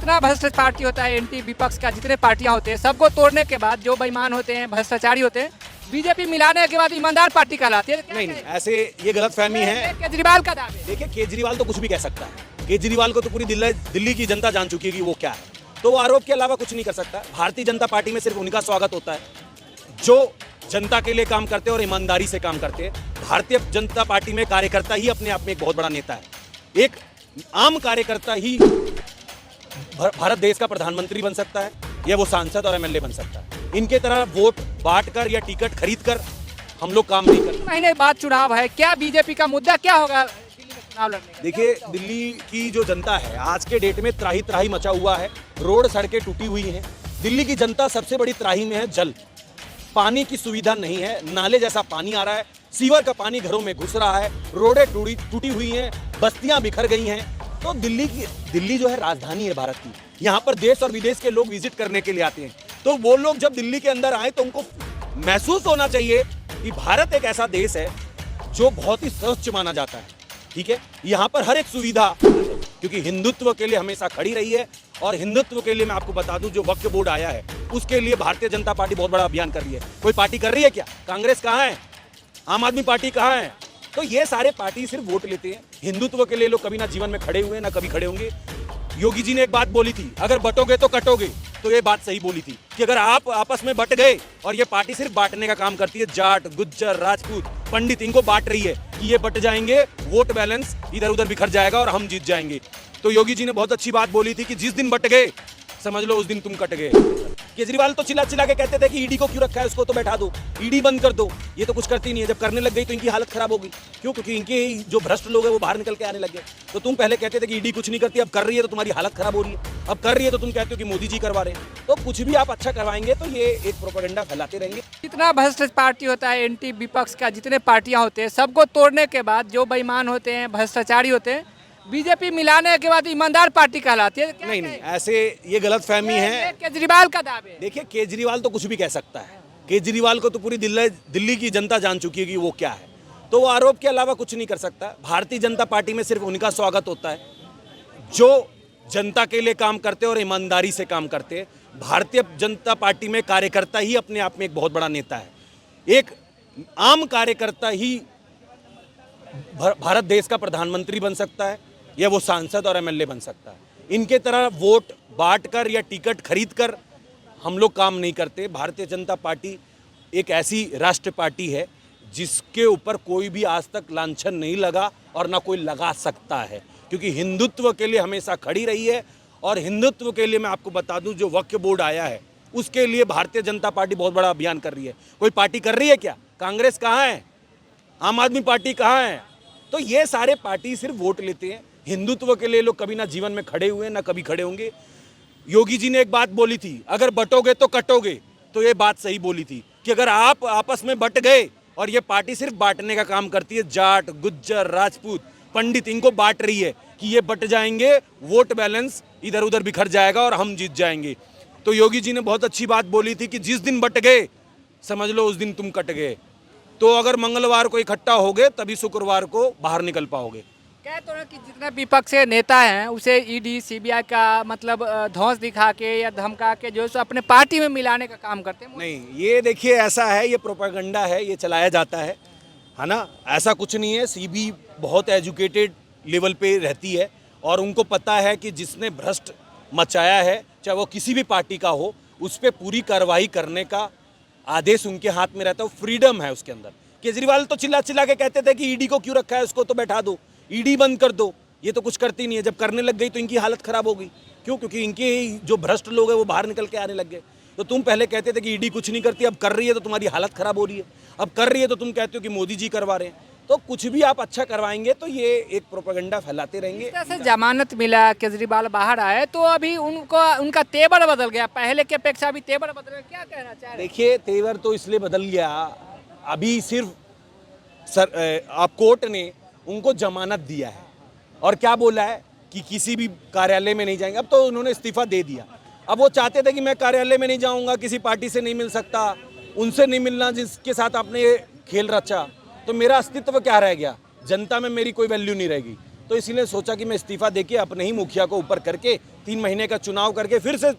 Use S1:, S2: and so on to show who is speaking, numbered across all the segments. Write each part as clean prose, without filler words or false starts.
S1: जितना भ्रष्ट पार्टी होता है, एंटी विपक्ष का जितने पार्टियां होते हैं, सबको तोड़ने के बाद जो बेईमान होते हैं, भ्रष्टाचारी होते हैं, बीजेपी मिलाने के बाद ईमानदार पार्टी कहलाती है।
S2: नहीं, ऐसे ये गलतफहमी है।
S1: केजरीवाल का दावे।
S2: देखिए, केजरीवाल तो कुछ भी कह सकता है। केजरीवाल को तो पूरी दिल्ली की जनता जान चुकी है कि वो क्या है, तो वो आरोप के अलावा कुछ नहीं कर सकता। भारतीय जनता पार्टी में सिर्फ उनका स्वागत होता है जो जनता के लिए काम करते हैं और ईमानदारी से काम करते हैं। भारतीय जनता पार्टी में कार्यकर्ता ही अपने आप में एक बहुत बड़ा नेता है। एक आम कार्यकर्ता ही भारत देश का प्रधानमंत्री बन सकता है, या वो सांसद और एमएलए बन सकता है। इनके तरह वोट बांट कर या टिकट खरीद कर हम लोग काम नहीं करते।
S1: महीने बाद चुनाव है, क्या बीजेपी का मुद्दा क्या होगा दिल्ली में चुनाव लड़ने का?
S2: देखिए, दिल्ली की जो जनता है आज के डेट में त्राही त्राही मचा हुआ है। रोड सड़कें टूटी हुई हैं। दिल्ली की जनता सबसे बड़ी त्राही में है। जल पानी की सुविधा नहीं है, नाले जैसा पानी आ रहा है, सीवर का पानी घरों में घुस रहा है, रोडें टूटी हुई हैं, बस्तियां बिखर गई हैं। तो दिल्ली जो है राजधानी है भारत की। यहाँ पर देश और विदेश के लोग विजिट करने के लिए आते हैं। तो वो लोग जब दिल्ली के अंदर आए तो उनको महसूस होना चाहिए कि भारत एक ऐसा देश है जो बहुत ही स्वच्छ माना जाता है। ठीक है, यहाँ पर हर एक सुविधा, क्योंकि हिंदुत्व के लिए हमेशा खड़ी रही है। और हिंदुत्व के लिए मैं आपको बता दूं, जो वक्फ बोर्ड आया है उसके लिए भारतीय जनता पार्टी बहुत बड़ा अभियान कर रही है। कोई पार्टी कर रही है क्या? कांग्रेस कहाँ है? आम आदमी पार्टी कहाँ है? तो ये सारे पार्टी सिर्फ वोट लेते हैं। हिंदुत्व के लिए लोग कभी ना जीवन में खड़े हुए ना कभी खड़े होंगे। योगी जी ने एक बात बोली थी, अगर बटोगे तो कटोगे। तो ये बात सही बोली थी कि अगर आप आपस में बट गए, और ये पार्टी सिर्फ बांटने का काम करती है, जाट गुज्जर राजपूत पंडित इनको बांट रही है कि ये बट जाएंगे, वोट बैलेंस इधर उधर बिखर जाएगा और हम जीत जाएंगे। तो योगी जी ने बहुत अच्छी बात बोली थी कि जिस दिन बट गए समझ लो उस दिन तुम कट गए। केजरीवाल तो चिल्ला चिल्ला के कहते थे कि ईडी को क्यों रखा है, उसको तो बैठा दो, ईडी बंद कर दो। ये तो कुछ करती नहीं है। जब करने लग गई तो इनकी हालत खराब होगी। क्यों? क्योंकि इनके जो भ्रष्ट लोग हैं वो बाहर निकल के आने लग गए। तो तुम पहले कहते थे कि ईडी कुछ नहीं करती, अब कर रही है तो तुम्हारी हालत खराब हो रही है। अब कर रही है तो तुम कहते हो कि मोदी जी करवा रहे हैं। तो कुछ भी आप अच्छा करवाएंगे तो ये एक प्रोपेगेंडा फैलाते रहेंगे।
S1: जितना भ्रष्ट पार्टी होता है, एंटी विपक्ष का जितने पार्टियां होते हैं, सबको तोड़ने के बाद जो बेईमान होते हैं, भ्रष्टाचारी होते हैं, बीजेपी मिलाने के बाद ईमानदार पार्टी कहलाती है।
S2: नहीं, ऐसे ये गलतफहमी है।
S1: केजरीवाल का दावे।
S2: देखिए, केजरीवाल तो कुछ भी कह सकता है। केजरीवाल को तो पूरी दिल्ली की जनता जान चुकी है कि वो क्या है, तो वो आरोप के अलावा कुछ नहीं कर सकता। भारतीय जनता पार्टी में सिर्फ उनका स्वागत होता है जो जनता के लिए काम करते हैं और ईमानदारी से काम करते हैं। भारतीय जनता पार्टी में कार्यकर्ता ही अपने आप में एक बहुत बड़ा नेता है। एक आम कार्यकर्ता ही भारत देश का प्रधानमंत्री बन सकता है, या वो सांसद और एमएलए बन सकता है। इनके तरह वोट बांट कर या टिकट खरीद कर हम लोग काम नहीं करते। भारतीय जनता पार्टी एक ऐसी राष्ट्र पार्टी है जिसके ऊपर कोई भी आज तक लांछन नहीं लगा और ना कोई लगा सकता है, क्योंकि हिंदुत्व के लिए हमेशा खड़ी रही है। और हिंदुत्व के लिए मैं आपको बता दूं, जो वक्फ बोर्ड आया है उसके लिए भारतीय जनता पार्टी बहुत बड़ा अभियान कर रही है। कोई पार्टी कर रही है क्या? कांग्रेस कहाँ है? आम आदमी पार्टी कहाँ है? तो ये सारे पार्टी सिर्फ वोट लेते हैं। हिंदुत्व के लिए लोग कभी ना जीवन में खड़े हुए ना कभी खड़े होंगे। योगी जी ने एक बात बोली थी, अगर बटोगे तो कटोगे। तो ये बात सही बोली थी कि अगर आप आपस में बट गए, और ये पार्टी सिर्फ बांटने का काम करती है, जाट गुज्जर राजपूत पंडित इनको बांट रही है कि ये बट जाएंगे, वोट बैलेंस इधर उधर बिखर जाएगा और हम जीत जाएंगे। तो योगी जी ने बहुत अच्छी बात बोली थी कि जिस दिन बट गए समझ लो उस दिन तुम कट गए। तो अगर मंगलवार को इकट्ठा होगे तभी शुक्रवार को बाहर निकल पाओगे।
S1: कहते हैं कि जितने विपक्ष के नेता हैं उसे ईडी सीबीआई का मतलब धौंस दिखा के या धमका के जो है अपने पार्टी में मिलाने का काम करते हैं।
S2: नहीं, ये देखिए ऐसा है, ये प्रोपेगेंडा है, ये चलाया जाता है ना। ऐसा कुछ नहीं है। सीबी बहुत एजुकेटेड लेवल पे रहती है और उनको पता है कि जिसने भ्रष्ट मचाया है, चाहे वो किसी भी पार्टी का हो, उस पर पूरी कार्रवाई करने का आदेश उनके हाथ में रहता है। फ्रीडम है उसके अंदर। केजरीवाल तो चिल्ला चिल्ला के कहते थे कि ईडी को क्यों रखा है, उसको तो बैठा दो, ईडी बंद कर दो। ये तो कुछ करती नहीं है। जब करने लग गई तो इनकी हालत खराब हो गई। क्यों? क्योंकि इनके जो भ्रष्ट लोग हैं वो बाहर निकल के आने लग गए। तो तुम पहले कहते थे कि ईडी कुछ नहीं करती, अब कर रही है तो तुम्हारी हालत खराब हो रही है। अब कर रही है तो तुम कहते हो कि मोदी जी करवा रहे हैं। तो कुछ भी आप अच्छा करवाएंगे तो ये एक प्रोपेगेंडा फैलाते रहेंगे।
S1: जैसे जमानत मिला, केजरीवाल बाहर आए तो अभी उनका तेवर बदल गया, पहले की अपेक्षा अभी तेवर बदल गया। क्या कहना चाह रहे हैं?
S2: देखिए, तेवर तो इसलिए बदल गया, अभी सिर्फ आप कोर्ट ने उनको जमानत दिया है और क्या बोला है कि किसी भी कार्यालय में नहीं जाएंगे। अब तो उन्होंने इस्तीफा दे दिया। अब वो चाहते थे कि मैं कार्यालय में नहीं जाऊंगा, किसी पार्टी से नहीं मिल सकता, उनसे नहीं मिलना जिसके साथ आपने ये खेल रचा, तो मेरा अस्तित्व क्या रह गया? जनता में मेरी कोई वैल्यू नहीं रहेगी। तो इसलिए सोचा कि मैं इस्तीफा देके अपने ही मुखिया को ऊपर करके 3 महीने का चुनाव करके फिर से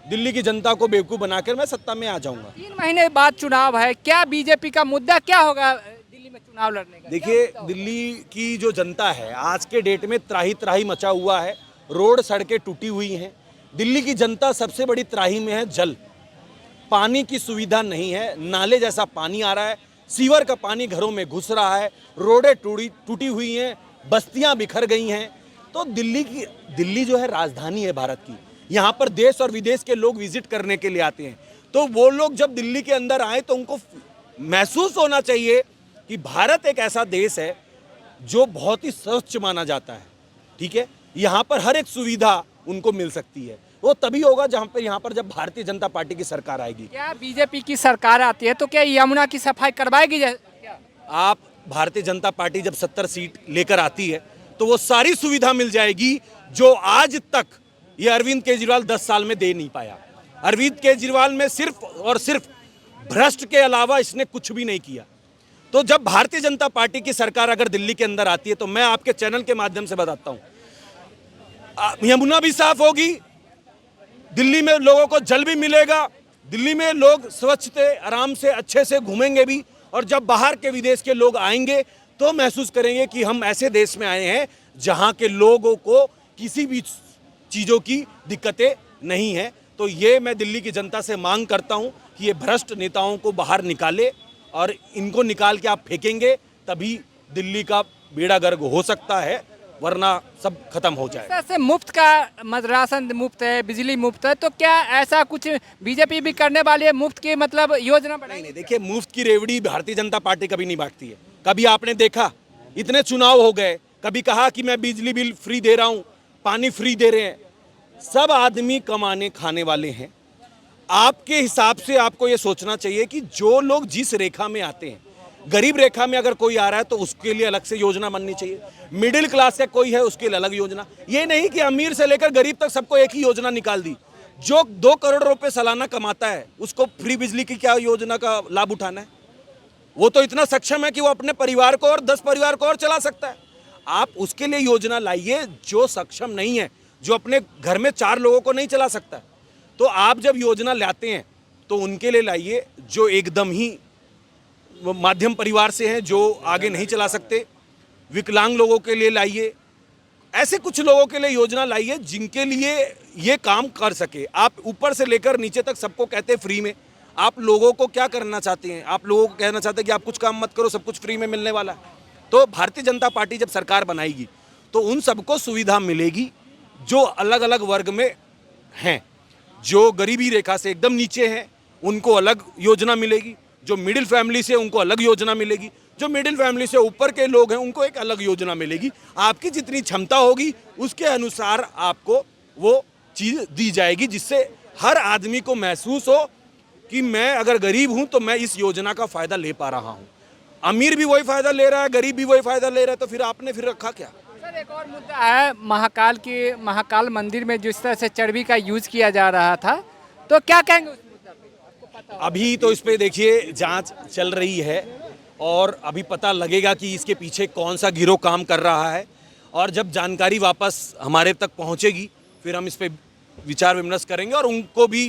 S2: दिल्ली की जनता को बेवकूफ़ बनाकर मैं सत्ता में आ जाऊंगा।
S1: 3 महीने बाद चुनाव है, क्या बीजेपी का मुद्दा क्या होगा दिल्ली में चुनाव लड़ने का?
S2: देखिए, दिल्ली की जो जनता है आज के डेट में त्राही त्राही मचा हुआ है, रोड सड़कें टूटी हुई हैं। दिल्ली की जनता सबसे बड़ी त्राही में है जल, पानी की सुविधा नहीं है, नाले जैसा पानी आ रहा है, सीवर का पानी घरों में घुस रहा है, रोडें टूटी हुई हैं, बस्तियां बिखर गई हैं। तो दिल्ली जो है राजधानी है भारत की, यहाँ पर देश और विदेश के लोग विजिट करने के लिए आते हैं। तो वो लोग जब दिल्ली के अंदर आए तो उनको महसूस होना चाहिए कि भारत एक ऐसा देश है जो बहुत ही स्वच्छ माना जाता है। ठीक है, यहाँ पर हर एक सुविधा उनको मिल सकती है। वो तभी होगा यहाँ पर जब भारतीय जनता पार्टी की सरकार आएगी।
S1: क्या बीजेपी की सरकार आती है तो क्या यमुना की सफाई करवाएगी क्या?
S2: आप भारतीय जनता पार्टी जब 70 सीट लेकर आती है तो वो सारी सुविधा मिल जाएगी जो आज तक ये अरविंद केजरीवाल 10 साल में दे नहीं पाया। अरविंद केजरीवाल में सिर्फ और सिर्फ भ्रष्ट के अलावा इसने कुछ भी नहीं किया। तो जब भारतीय जनता पार्टी की सरकार अगर दिल्ली के अंदर आती है तो मैं आपके चैनल के माध्यम से बताता हूं, यमुना भी साफ होगी, दिल्ली में लोगों को जल भी मिलेगा, दिल्ली में लोग स्वच्छते आराम से अच्छे से घूमेंगे भी, और जब बाहर के विदेश के लोग आएंगे तो महसूस करेंगे कि हम ऐसे देश में आए हैं जहां के लोगों को किसी भी चीज़ों की दिक्कतें नहीं हैं। तो ये मैं दिल्ली की जनता से मांग करता हूं कि ये भ्रष्ट नेताओं को बाहर निकाले, और इनको निकाल के आप फेंकेंगे तभी दिल्ली का बेड़ा गर्क हो सकता है, वरना सब खत्म हो जाए।
S1: से मुफ्त का राशन मुफ्त है, बिजली मुफ्त है, तो क्या ऐसा कुछ बीजेपी भी करने वाली है? मुफ्त की मतलब योजना बनाई?
S2: नहीं, देखिए, मुफ्त की रेवड़ी भारतीय जनता पार्टी कभी नहीं बांटती है। कभी आपने देखा, इतने चुनाव हो गए, कभी कहा कि मैं बिजली बिल फ्री दे रहा हूँ, पानी फ्री दे रहे हैं। सब आदमी कमाने खाने वाले हैं। आपके हिसाब से आपको ये सोचना चाहिए कि जो लोग जिस रेखा में आते हैं, गरीब रेखा में अगर कोई आ रहा है तो उसके लिए अलग से योजना बननी चाहिए। मिडिल क्लास से कोई है उसके लिए अलग योजना। ये नहीं कि अमीर से लेकर गरीब तक सबको एक ही योजना निकाल दी। जो 2 करोड़ रुपए सालाना कमाता है उसको फ्री बिजली की क्या योजना का लाभ उठाना है? वो तो इतना सक्षम है कि वो अपने परिवार को और 10 परिवार को और चला सकता है। आप उसके लिए योजना लाइए। जो सक्षम नहीं है, जो अपने घर में 4 लोगों को नहीं चला सकता, तो आप जब योजना लाते हैं तो उनके लिए लाइए। जो एकदम ही माध्यम परिवार से हैं, जो आगे नहीं चला सकते, विकलांग लोगों के लिए लाइए। ऐसे कुछ लोगों के लिए योजना लाइए जिनके लिए ये काम कर सके। आप ऊपर से लेकर नीचे तक सबको कहते हैं फ्री में। आप लोगों को क्या करना चाहते हैं? आप लोगों को कहना चाहते हैं कि आप कुछ काम मत करो, सब कुछ फ्री में मिलने वाला है। तो भारतीय जनता पार्टी जब सरकार बनाएगी तो उन सबको सुविधा मिलेगी जो अलग अलग वर्ग में हैं। जो गरीबी रेखा से एकदम नीचे हैं उनको अलग योजना मिलेगी, जो मिडिल फैमिली से उनको अलग योजना मिलेगी, जो मिडिल फैमिली से ऊपर के लोग हैं उनको एक अलग योजना मिलेगी। आपकी जितनी क्षमता होगी उसके अनुसार आपको वो चीज़ दी जाएगी, जिससे हर आदमी को महसूस हो कि मैं अगर गरीब हूं तो मैं इस योजना का फ़ायदा ले पा रहा हूं। अमीर भी वही फ़ायदा ले रहा है, गरीब भी वही फ़ायदा ले रहा है, तो फिर आपने फिर रखा क्या?
S1: सर, एक और मुद्दा है, महाकाल मंदिर में जिस तरह से चर्बी का यूज किया जा रहा था, तो क्या कहेंगे उस मुद्दा पे? आपको पता होगा।
S2: अभी तो इस पे देखिए जांच चल रही है और अभी पता लगेगा कि इसके पीछे कौन सा गिरोह काम कर रहा है, और जब जानकारी वापस हमारे तक पहुंचेगी फिर हम इस पे विचार विमर्श करेंगे और उनको भी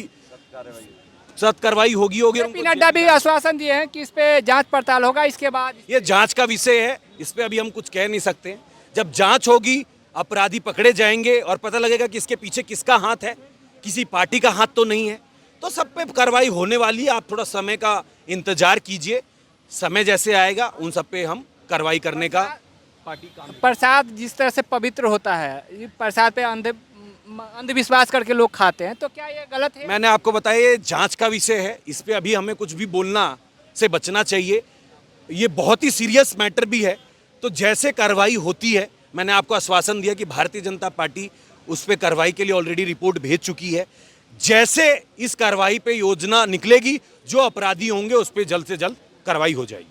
S2: सख्त कार्रवाई होगी।
S1: जेपी नड्डा भी आश्वासन दिए हैं कि इस पे जांच पड़ताल होगा, इसके बाद
S2: ये जांच का विषय है, इस पे अभी हम कुछ कह नहीं सकते। जब जांच होगी, अपराधी पकड़े जाएंगे और पता लगेगा कि इसके पीछे किसका हाथ है, किसी पार्टी का हाथ तो नहीं है, तो सब पे कार्रवाई होने वाली है। आप थोड़ा समय का इंतजार कीजिए, समय जैसे आएगा उन सब पे हम कार्रवाई करने का पार्टी का।
S1: प्रसाद जिस तरह से पवित्र होता है, ये प्रसाद पे अंधविश्वास करके लोग खाते हैं, तो क्या ये गलत है?
S2: मैंने आपको बताया ये जांच का विषय है, इस पे अभी हमें कुछ भी बोलना से बचना चाहिए। ये बहुत ही सीरियस मैटर भी है, तो जैसे कार्रवाई होती है, मैंने आपको आश्वासन दिया कि भारतीय जनता पार्टी उस पर कार्रवाई के लिए ऑलरेडी रिपोर्ट भेज चुकी है। जैसे इस कार्रवाई पे योजना निकलेगी, जो अपराधी होंगे उस पर जल्द से जल्द कार्रवाई हो जाएगी।